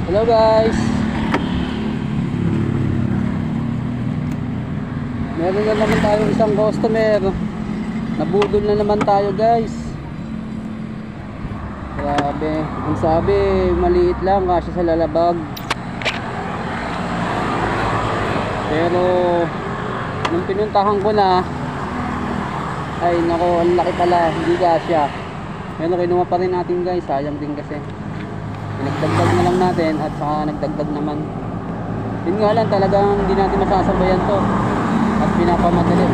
Hello guys. Meron na naman tayong isang customer. Nabudol na naman tayo guys. Grabe. Ang sabi, maliit lang kasi sa lalabag. Pero nung pinuntahan ko na, ay nako, ang laki pala, hindi kasya. Pero kinuha pa rin natin guys, sayang din kasi. Nagdagdag na lang natin at saka nagdagdag naman. Yun nga lang, talagang hindi natin masasabayan to at pinapamadali.